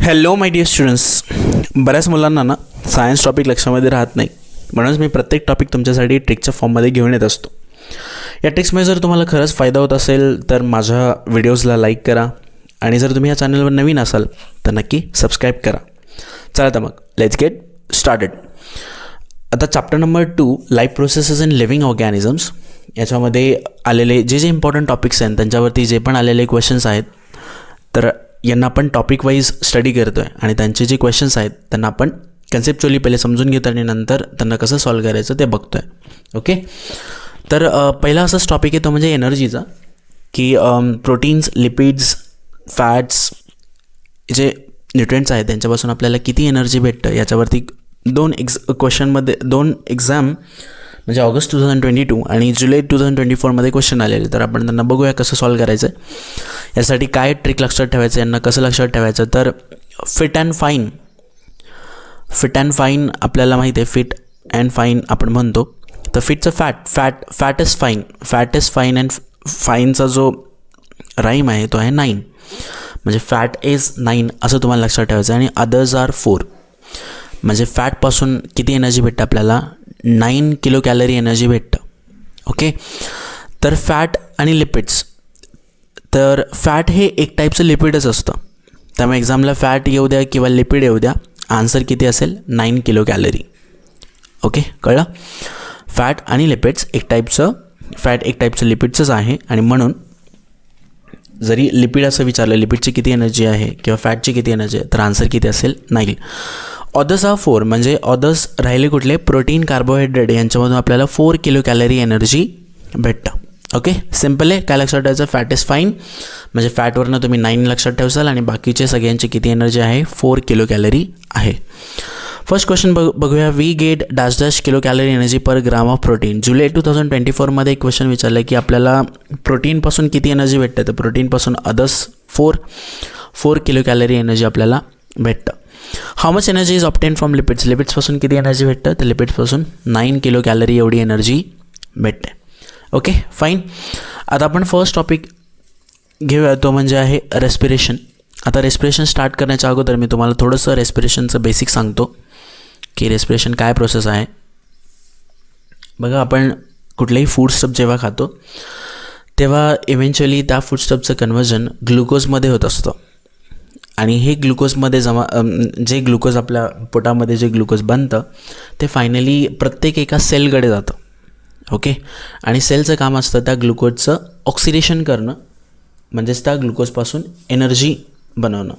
Hello my dear students. बऱ्याच मुलांना ना सायन्स टॉपिक लक्षामध्ये राहत नाही, म्हणूनच मी प्रत्येक टॉपिक तुमच्यासाठी ट्रिकच्या फॉर्ममध्ये घेऊन येत असतो. या ट्रिक्समध्ये जर तुम्हाला खरंच फायदा होत असेल तर माझ्या व्हिडिओजला लाईक करा, आणि जर तुम्ही या चॅनलवर नवीन असाल तर नक्की सबस्क्राईब करा. चला तर मग लेट्स गेट स्टार्टेड. आता chapter number 2 life processes in living organisms, याच्यामध्ये आलेले जे इम्पॉर्टंट टॉपिक्स आहेत त्यांच्यावरती जे पण आलेले क्वेश्चन्स आहेत, तर यांना आपण टॉपिक वाईज स्टडी करतो आहे आणि त्यांचे जे क्वेश्चन्स आहेत त्यांना आपण कन्सेप्च्युअली पहिले समजून घेतो आणि नंतर त्यांना कसं सॉल्व करायचं ते बघतो आहे. ओके, तर पहिला असाच टॉपिक आहे तो म्हणजे एनर्जीचा, की प्रोटीन्स, लिपिड्स, फॅट्स जे न्यूट्रिएंट्स आहेत त्यांच्यापासून आपल्याला किती एनर्जी भेटतं याच्यावरती दोन एक्झाम म्हणजे ऑगस्ट 2022 आणि जुलै 2024मध्ये क्वेश्चन आलेले. तर आपण त्यांना बघूया कसं सॉल्व करायचं आहे. यासाठी काय ट्रिक लक्षात ठेवायचं, यांना कसं लक्षात ठेवायचं. तर फिट अँड फाईन आपल्याला माहिती आहे. फिट अँड फाईन आपण म्हणतो, तर फिटचं फॅट इज फाईन अँड फाईनचा जो राईम आहे तो आहे 9, म्हणजे फॅट इज 9 असं तुम्हाला लक्षात ठेवायचं. आणि अदर्स आर 4, म्हणजे फॅटपासून किती एनर्जी भेटतं आपल्याला, 9 किलो कॅलरी एनर्जी भेटतं. ओके, तर फॅट आणि लिपिड्स, तर फॅट हे एक टाईपचं लिपिडच असतं, त्यामुळे एक्झामला फॅट येऊ द्या किंवा लिपिड येऊ द्या, आन्सर किती असेल 9 किलो कॅलरी. ओके, कळलं. फॅट आणि लिपिड्स फॅट एक टाईपचं लिपिडचंच आहे, आणि म्हणून जरी लिपिड असं विचारलं लिपिडची किती एनर्जी आहे किंवा फॅटची किती एनर्जी आहे, तर आन्सर किती असेल 9. ऑदर्स आर 4, म्हणजे ऑदर्स राहिले कुठले, प्रोटीन, कार्बोहायड्रेट यांच्यामधून आपल्याला 4 किलो कॅलरी एनर्जी भेटतं. ओके, सिम्पल आहे. काय लक्षात ठेवायचं, फॅट इज फाईन म्हणजे फॅटवरनं तुम्ही 9 लक्षात ठेवसाल आणि बाकीचे सगळ्यांची किती एनर्जी आहे, 4 किलो कॅलरी आहे. फर्स्ट क्वेश्चन बघूया. We get dash kilo calorie energy per gram of protein. जुलै 2024मध्ये एक क्वेश्चन विचारलं की आपल्याला प्रोटीनपासून किती एनर्जी भेटतं, तर प्रोटीनपासून अदर्स 4 किलो कॅलरी एनर्जी आपल्याला भेटतं. How much energy is obtain from lipids. लिपिड्सपासून किती एनर्जी भेटतं, तर लिपिड्सपासून 9 किलो कॅलरी एवढी एनर्जी भेटते. Okay, fine. आता आपण फर्स्ट टॉपिक घेऊया, तो म्हणजे आहे रेस्पिरेशन. आता रेस्पिरेशन स्टार्ट करण्याच्या अगोदर मी तुम्हाला थोडंसं रेस्पिरेशनचं बेसिक सांगतो की रेस्पिरेशन काय प्रोसेस आहे. बघा, आपण कुठलेही फूड स्टफ जेव्हा खातो तेव्हा इव्हेंच्युअली त्या फूड स्टफचं कन्व्हर्जन ग्लुकोजमध्ये होत असतं, आणि हे ग्लुकोजमध्ये जे ग्लुकोज आपल्या पोटामध्ये जे ग्लुकोज बनतं ते फायनली प्रत्येक एका सेलकडे जातं. ओके, आणि सेलचं काम असतं त्या ग्लुकोजचं ऑक्सिडेशन करणं, म्हणजेच त्या ग्लुकोजपासून एनर्जी बनवणं.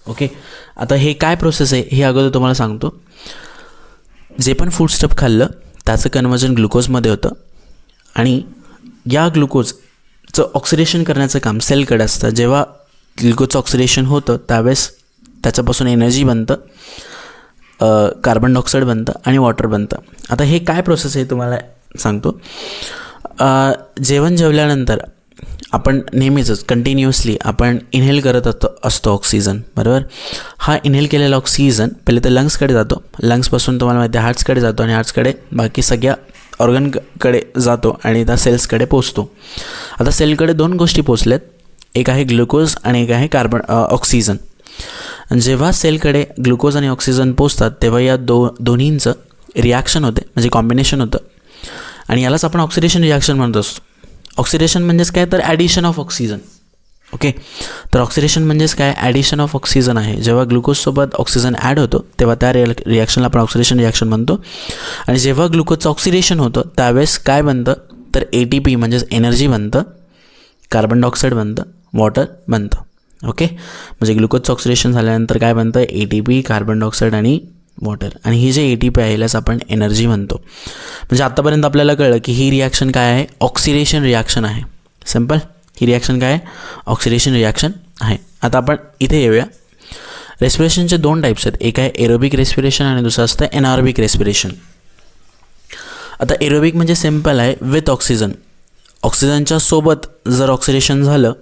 ओके, आता हे काय प्रोसेस आहे हे अगोदर तुम्हाला सांगतो. जे पण फूड स्टफ खाल्लं त्याचं कन्व्हर्जन ग्लुकोजमध्ये होतं, आणि या ग्लुकोजचं ऑक्सिडेशन करण्याचं काम सेलकडे असतं. जेव्हा ग्लुकोजचं ऑक्सिडेशन होतं त्यावेळेस त्याच्यापासून एनर्जी बनतं, कार्बन डायऑक्साईड बनतं आणि वॉटर बनतं. आता हे काय प्रोसेस आहे तुम्हाला सांगतो. जेवण जेवल्यानंतर आपण नेहमीच कंटिन्युअसली आपण इनहेल करत असतो ऑक्सिजन, बरोबर. हा इनहेल केलेला ऑक्सिजन पहिले तर लंग्सकडे जातो, लंग्सपासून तुम्हाला माहिती आहे हार्ट्सकडे जातो, आणि हार्ट्सकडे बाकी सगळ्या ऑर्गनकडे जातो आणि त्या सेल्सकडे पोचतो. आता सेलकडे 2 गोष्टी पोचल्यात, एक आहे ग्लुकोज आणि एक आहे ऑक्सिजन. जेव्हा सेलकडे ग्लुकोज आणि ऑक्सिजन पोचतात तेव्हा या दोन्हींचं रिॲक्शन होते, म्हणजे कॉम्बिनेशन होतं, आणि यालाच आपण ऑक्सिडेशन रिॲक्शन म्हणत असतो. ऑक्सिडेशन म्हणजेच काय, तर ॲडिशन ऑफ ऑक्सिजन. ओके, तर ऑक्सिडेशन म्हणजेच काय, ॲडिशन ऑफ ऑक्सिजन आहे. जेव्हा ग्लुकोजसोबत ऑक्सिजन ॲड होतो तेव्हा त्या रिॲक्शनला आपण ऑक्सिडेशन रिॲक्शन म्हणतो, आणि जेव्हा ग्लुकोजचं ऑक्सिडेशन होतं त्यावेळेस काय बनतं, तर ATP म्हणजेच एनर्जी बनतं, कार्बन डायऑक्साईड बनतं, वॉटर बनतं. ओके, म्हणजे ग्लुकोजचं ऑक्सिडेशन झाल्यानंतर काय बनतं, ATP, कार्बन डायऑक्साईड आणि वॉटर, आणि ही जे ATP आहे यालाच आपण एनर्जी म्हणतो. म्हणजे आत्तापर्यंत आपल्याला कळलं की ही रिॲक्शन काय आहे, ऑक्सिडेशन रिॲक्शन आहे. सिम्पल, ही रिॲक्शन काय आहे, ऑक्सिडेशन रिॲक्शन आहे. आता आपण इथे येऊया. रेस्पिरेशनचे 2 टाईप्स आहेत, एक आहे एरोबिक रेस्पिरेशन आणि दुसरं असतं एनारोबिक रेस्पिरेशन. आता एरोबिक म्हणजे सिम्पल आहे, विथ ऑक्सिजन. ऑक्सिजनच्या सोबत जर ऑक्सिडेशन झालं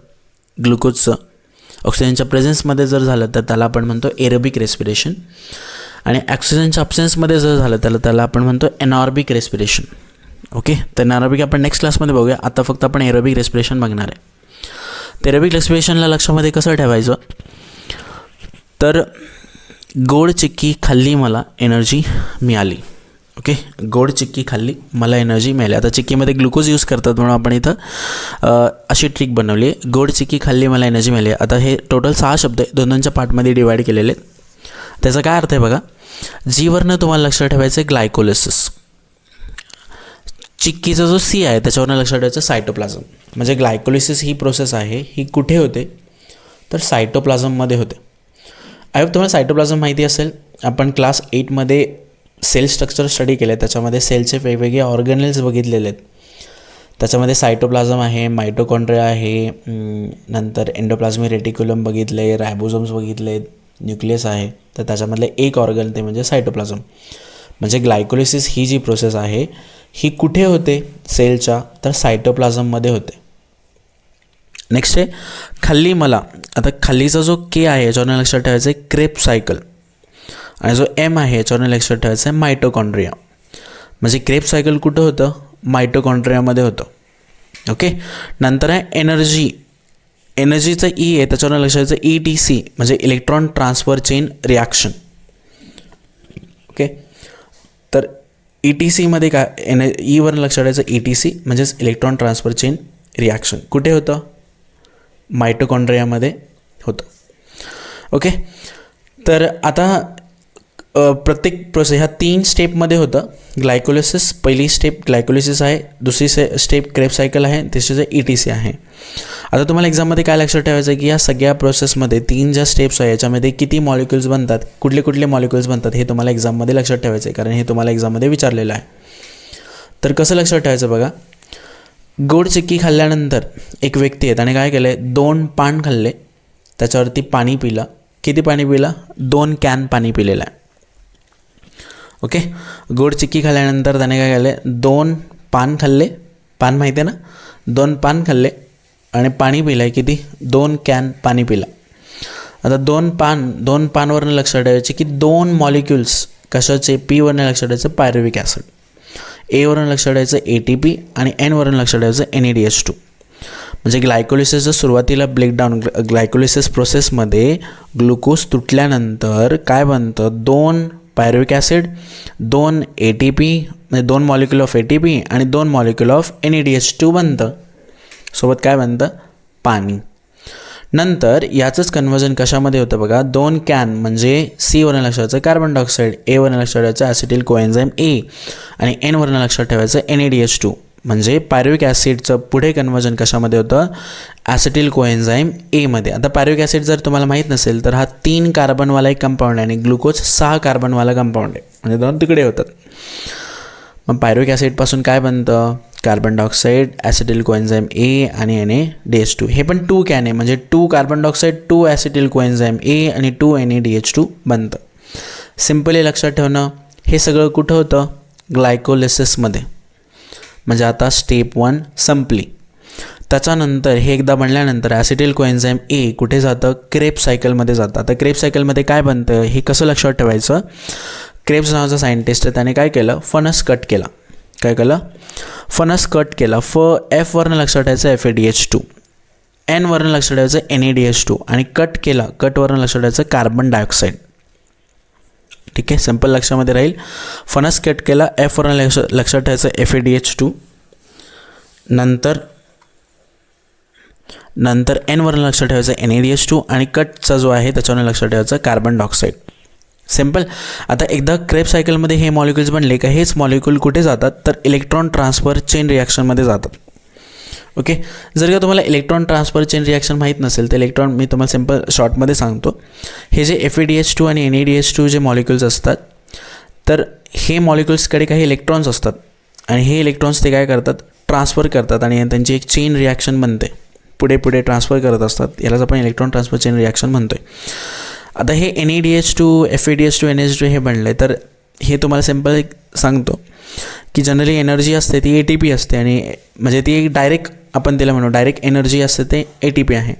ग्लुकोजचं, ऑक्सिजनच्या प्रेझेन्समध्ये जर झालं तर त्याला आपण म्हणतो एरोबिक रेस्पिरेशन, आणि ऑक्सिजनच्या अब्सेन्समध्ये जर झालं त्याला आपण म्हणतो एनारोबिक रेस्पिरेशन. ओके, तर एनारोबिक आपण नेक्स्ट क्लासमध्ये बघूया. आता फक्त आपण एरोबिक रेस्पिरेशन बघणार आहे. एरोबिक रेस्पिरेशनला लक्षामध्ये कसं ठेवायचं, तर गोड चिक्की खाल्ली मला एनर्जी मिळाली. ओके, गोड चिक्की खाल्ली मला एनर्जी मिळाली. आता चिक्कीमध्ये ग्लुकोज यूज करतात म्हणून आपण इथं अशी ट्रिक बनवली आहे, गोड चिक्की खाल्ली मला एनर्जी मिळाली. आता हे टोटल 6 शब्द आहे, 2-2च्या पार्टमध्ये डिवाईड केलेले आहेत. त्याचा काय अर्थ आहे बघा. जीवरनं तुम्हाला लक्षात ठेवायचं आहे ग्लायकोलिसिस. चिक्कीचा जो सी आहे त्याच्यावरनं लक्षात ठेवायचं सायटोप्लाझम. म्हणजे ग्लायकोलिसिस ही प्रोसेस आहे, ही कुठे होते तर सायटोप्लाझममध्ये होते. आय होप तुम्हाला सायटोप्लाझम माहिती असेल. आपण क्लास 8मध्ये सेल स्ट्रक्चर स्टडी केले, त्याच्यामध्ये सेलचे वेगवेगळे ऑर्गनेल्स बघितलेले आहेत. त्याच्यामध्ये सायटोप्लाझम आहे, मायटोकॉन्ड्रिया आहे, नंतर एंडोप्लाझमिक रेटिक्युलम बघितले, रायबोझोम्स बघितले, न्यूक्लियस आहे. तर त्याच्यामधले एक ऑर्गन ते म्हणजे सायटोप्लाझम. म्हणजे ग्लायकोलिसिस ही जी प्रोसेस आहे ही कुठे होते सेलच्या तर सायटोप्लाझममध्ये होते. नेक्स्ट आहे खाल्ली मला. आता खाल्लीचा जो के आहे याच्यावरून लक्षात ठेवायचं आहे क्रेब्स सायकल, आणि जो एम आहे याच्यावरून लक्षात ठेवायचं आहे मायटोकॉन्ड्रिया. म्हणजे क्रेब्स सायकल कुठं होतं मायटोकॉन्ड्रियामध्ये होतं. ओके, नंतर आहे एनर्जी. एनर्जीचं ई आहे त्याच्यावरून लक्षात ठेवायचं ETC म्हणजे electron transfer chain reaction. Okay, तर ETCमध्ये काय ईवरून लक्षात ठेवायचं ETC म्हणजेच इलेक्ट्रॉन ट्रान्सफर चेन रिॲक्शन कुठे होतं मायटोकॉन्ड्रियामध्ये होतं. ओके, तर आता प्रत्येक प्रोसेस ह्या 3 स्टेपमध्ये होतं. ग्लायकोलिसिस पहिली स्टेप ग्लायकोलिसिस आहे, दुसरी स्टेप क्रेब्स सायकल आहे, तिसरी ETC आहे. आता तुम्हाला एक्झाममध्ये काय लक्षात ठेवायचं आहे की या सगळ्या प्रोसेसमध्ये 3 ज्या स्टेप्स आहे याच्यामध्ये किती मॉलिक्युल्स बनतात, कुठले कुठले मॉलिक्युल्स बनतात हे तुम्हाला एक्झाममध्ये लक्षात ठेवायचं आहे, कारण हे तुम्हाला एक्झाममध्ये विचारलेलं आहे. तर कसं लक्षात ठेवायचं बघा. गोड चिक्की खाल्ल्यानंतर एक व्यक्ती आहे त्याने काय केलं आहे 2 पान खाल्ले, त्याच्यावरती पाणी पिलं. किती पाणी पिलं 2 कॅन पाणी पिलेलं आहे. ओके, गोड चिक्की खाल्ल्यानंतर त्याने काय केलं आहे 2 पान खाल्ले, पान माहिती आहे ना, 2 पान खाल्ले आणि पाणी पिलं आहे किती 2 कॅन पाणी पिलं. आता 2 पानवरनं लक्षात ठेवायचे की 2 मॉलिक्युल्स कशाचे पीवरनं लक्षात ठेवायचं पायरुविक ॲसिड, एवरून लक्षात ठेवायचं ATP आणि Nवरून लक्षात ठेवायचं NADH2. म्हणजे ग्लायकोलिसिसचं सुरुवातीला ब्रेकडाऊन ग्लायकोलिसिस प्रोसेसमध्ये ग्लुकोज तुटल्यानंतर काय बनतं 2 पायरुविक ॲसिड, 2 ATP म्हणजे 2 मॉलिक्युल ऑफ ATP आणि 2 मॉलिक्युल ऑफ NADH2 बनतं. सोबत काय बनतं पाणी. नंतर याचंच कन्वर्जन कशामध्ये होतं बघा. 2 कॅन म्हणजे C वरून लक्षात ठेवायचं कार्बन डायऑक्साईड, Aवरून लक्षात ठेवायचं ॲसिटिल कोएन्झाईम A आणि Nवरून लक्षात ठेवायचं NADH2. म्हणजे पायरुविक ॲसिडचं पुढे कन्वर्जन कशामध्ये होतं ॲसिटिल कोएन्झाईम Aमध्ये. आता पायरुविक ॲसिड जर तुम्हाला माहीत नसेल तर हा 3 कार्बनवाला एक कंपाऊंड आहे आणि ग्लुकोज 6 कार्बनवाला कंपाऊंड आहे, म्हणजे 2 तुकडे होतात. मग पायरुविक ॲसिडपासून काय बनतं कार्बन डायऑक्साईड, ॲसिटिल कोएन्झाईम A आणि NADH2. हे पण 2 कॅन आहे म्हणजे 2 कार्बन डायऑक्साईड, 2 ॲसिटिल कोएन्झाईम A आणि 2 NADH2 बनतं. सिम्पली लक्षात ठेवणं. हे सगळं कुठं होतं ग्लायकोलिसिसमध्ये. म्हणजे आता स्टेप 1 संपली. त्याच्यानंतर हे एकदा बनल्यानंतर ॲसिटिल कोएन्झाईम A कुठे जातं क्रेब्स सायकलमध्ये जातं. आता क्रेब्स सायकलमध्ये काय बनतं हे कसं लक्षात ठेवायचं. क्रेब्स नावाचा सायंटिस्ट आहे त्याने काय केलं फणस कट केला. काय केलं फणस कट केला. Fवरनं लक्षात ठेवायचं FADH2, Nवरनं लक्षात ठेवायचं NADH2 आणि कट केला कटवरनं लक्षात ठेवायचं कार्बन डायऑक्साईड. ठीक आहे, सिंपल लक्षामध्ये राहील. फणस कट केला Fवरनं लक्षात ठेवायचं FADH2, नंतर Nवरनं लक्षात ठेवायचं NADH2 आणि कटचा जो आहे त्याच्यावरून लक्षात ठेवायचं कार्बन डायऑक्साईड. सिम्पल. आता एकदा क्रेब्स सायकलमध्ये हे मॉलिक्युल्स बनले का हेच मॉलिक्युल कुठे जातात तर इलेक्ट्रॉन ट्रान्सफर चेन रिॲक्शनमध्ये जातात. ओके, जर का तुम्हाला इलेक्ट्रॉन ट्रान्सफर चेन रिॲक्शन माहीत नसेल तर इलेक्ट्रॉन मी तुम्हाला सिम्पल शॉर्टमध्ये सांगतो. हे जे FADH2 आणि NADH2 जे मॉलिक्युल्स असतात तर हे मॉलिक्युल्सकडे काही इलेक्ट्रॉन्स असतात आणि हे इलेक्ट्रॉन्स ते काय करतात ट्रान्सफर करतात आणि त्यांची एक चेन रिॲक्शन बनते, पुढे पुढे ट्रान्सफर करत असतात. यालाच आपण इलेक्ट्रॉन ट्रान्सफर चेन रिॲक्शन म्हणतो आहे. आता हे NADH2, FADH2, NH2 हे बनले तर हे तुम्हाला सिम्पल सांगतो की जनरली एनर्जी असते ती ATP असते आणि म्हणजे ती एक डायरेक्ट आपण तिला म्हणू डायरेक्ट एनर्जी असते ते ATP आहे.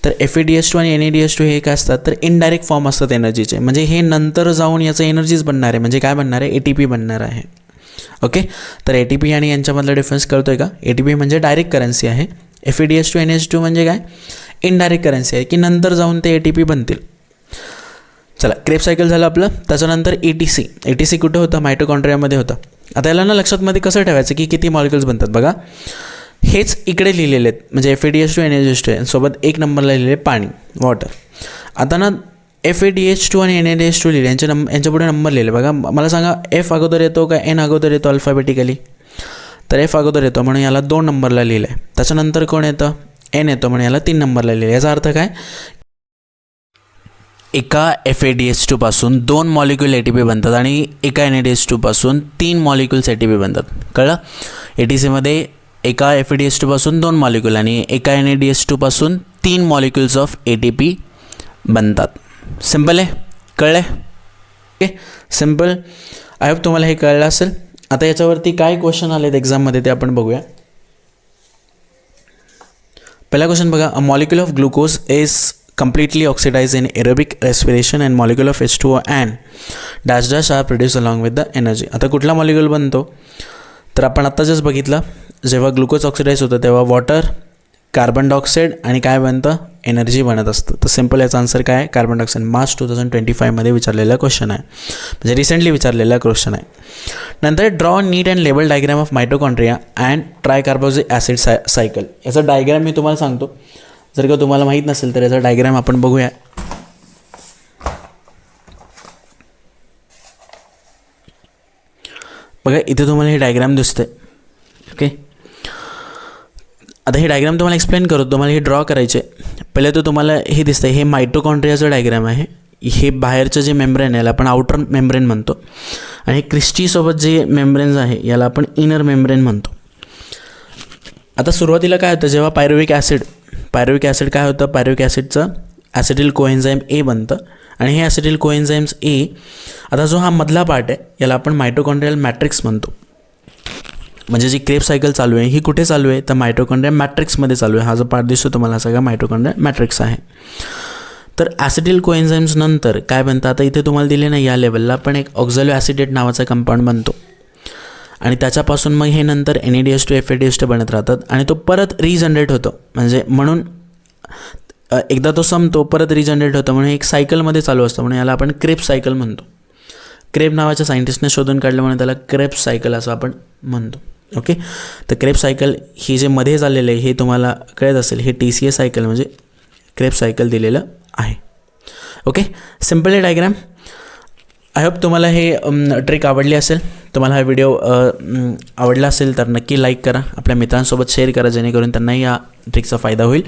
तर FADH2 आणि NADH2 हे काय असतात तर इनडायरेक्ट फॉर्म असतात एनर्जीचे. म्हणजे हे नंतर जाऊन याचं एनर्जीच बनणार आहे. म्हणजे काय बनणार आहे ATP बनणार आहे. ओके, तर ATP आणि यांच्यामधला डिफरन्स कळतो आहे का. ATP म्हणजे डायरेक्ट करन्सी आहे, FADH2, NH2 म्हणजे काय इनडायरेक्ट करन्सी आहे की नंतर जाऊन ते ATP बनतील. चला, क्रेब सायकल झालं आपलं. त्याच्यानंतर ATC कुठं होतं? मायटोकॉन्ड्रियामध्ये होतं. आता याला ना लक्षात मध्ये कसं ठेवायचं की किती मॉलिक्युल्स बनतात बघा. हेच इकडे लिहिलेले आहेत, म्हणजे FADH2 NaDH2 सोबत 1 नंबरला लिहिलेले पाणी, वॉटर. आता ना FADH2 आणि NaDH2 लिहिले, यांच्या पुढे नंबर लिहिले बघा. मला सांगा F अगोदर येतो का N अगोदर येतो अल्फाबेटिकली? तर F अगोदर येतो म्हणून याला 2 नंबरला लिहिलं आहे. त्याच्यानंतर कोण येतं? N येतो म्हणून याला 3 नंबरला लिहिलं. याचा अर्थ काय? एका FADH2 पासून 2 मॉलिक्यूल ATP बनतात आणि एका NaDH2 पासून 3 मॉलिक्युल्स ATP बनतात. कळलं? ATCमध्ये एका FADH2 पासून 2 मॉलिक्यूल आणि एका NaDH2 पासून 3 मॉलिक्युल्स ऑफ ATP बनतात. सिम्पल आहे, कळलं आहे? Okay, simple. आय होप तुम्हाला हे कळलं असेल. आता याच्यावरती काय क्वेश्चन आलेत एक्झाममध्ये ते आपण बघूया. पहिला क्वेश्चन बघा. A molecule of glucose is completely oxidized in aerobic respiration and molecule of H2O and dash dash are produced along with the energy. आता कुठला मॉलिक्यूल बनतो? तर आपण आत्ता जस्ट बघितलं, जेव्हा ग्लुकोज ऑक्सिडाईज होतं तेव्हा वॉटर, कार्बन डायऑक्साईड आणि काय बनतं? एनर्जी बनत असतं. तर सिम्पल याचा आन्सर काय आहे? Carbon dioxide. मार्च 2025मध्ये विचारलेला क्वेश्चन आहे, म्हणजे रिसेंटली विचारलेला क्वेश्चन आहे. नंतर draw neat and label diagram of mitochondria and tricarboxylic acid cycle. याचा डायग्राम मी तुम्हाला सांगतो, जर का तुम्हाला माहीत नसेल तर याचा डायग्राम आपण बघूया. बघा इथे तुम्हाला हे डायग्राम दिसते. ओके, आता हे डायग्राम तुम्हाला एक्सप्लेन करतो, तुम्हाला हे ड्रॉ करायचे. पहिले तर तुम्हाला हे दिसतं, हे मायटोकॉन्ड्रियाचं डायग्राम आहे. हे बाहेरचं जे मेम्ब्रेन आहे याला आपण आउटर मेम्ब्रेन म्हणतो आणि क्रिस्टीसोबत जे मेम्ब्रेन्स आहे याला आपण इनर मेम्ब्रेन म्हणतो. आता सुरुवातीला काय होतं? जेव्हा पायरुविक ॲसिड काय होतं? पायरुविक ॲसिडचं ॲसिटिल कोएन्झाईम A बनतं आणि हे ॲसिटिल कोएन्झाईम्स A, आता जो हा मधला पार्ट आहे याला आपण मायटोकॉन्ड्रियल मॅट्रिक्स म्हणतो. म्हणजे जी क्रेब सायकल चालू आहे ही कुठे चालू आहे? तर मायटोकॉन्ड्रियल मॅट्रिक्समध्ये चालू आहे. हा जो पार्ट दिसतो तुम्हाला सगळा मायटोकॉन्ड्रियल मॅट्रिक्स आहे. तर ॲसिटिल कोएन्झाईम्स नंतर काय बनतं? आता इथे तुम्हाला दिले ना या लेवलला पण एक ऑक्झॅलो ॲसिटेट नावाचा कंपाऊंड बनतो आणि त्याच्यापासून मग हे नंतर NaDH2 FADH2 बनत राहतात आणि तो परत रिजनरेट होतो. म्हणजे म्हणून एकदा तो संपतो परत रिजनरेट होतं म्हणून एक सायकलमध्ये चालू असतं, म्हणून याला आपण क्रेब सायकल म्हणतो. क्रेब नावाच्या सायंटिस्टने शोधून काढलं म्हणून त्याला क्रेब सायकल असं आपण म्हणतो. ओके, तर क्रेब सायकल ही जे मध्ये झालेलं आहे हे तुम्हाला कळत असेल, हे TCA सायकल म्हणजे क्रेब सायकल दिलेलं आहे. ओके, सिम्पल आहे डायग्राम. आय होप तुम्हाला हे ट्रिक आवडली असेल. तुम्हाला हा व्हिडिओ आवडला असेल तर नक्की लाईक करा, आपल्या मित्रांसोबत शेअर करा जेणेकरून त्यांनाही या ट्रिकचा फायदा होईल.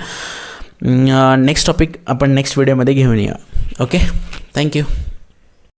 नेक्स्ट टॉपिक आपण नेक्स्ट व्हिडिओमध्ये घेऊन या. Okay, thank you.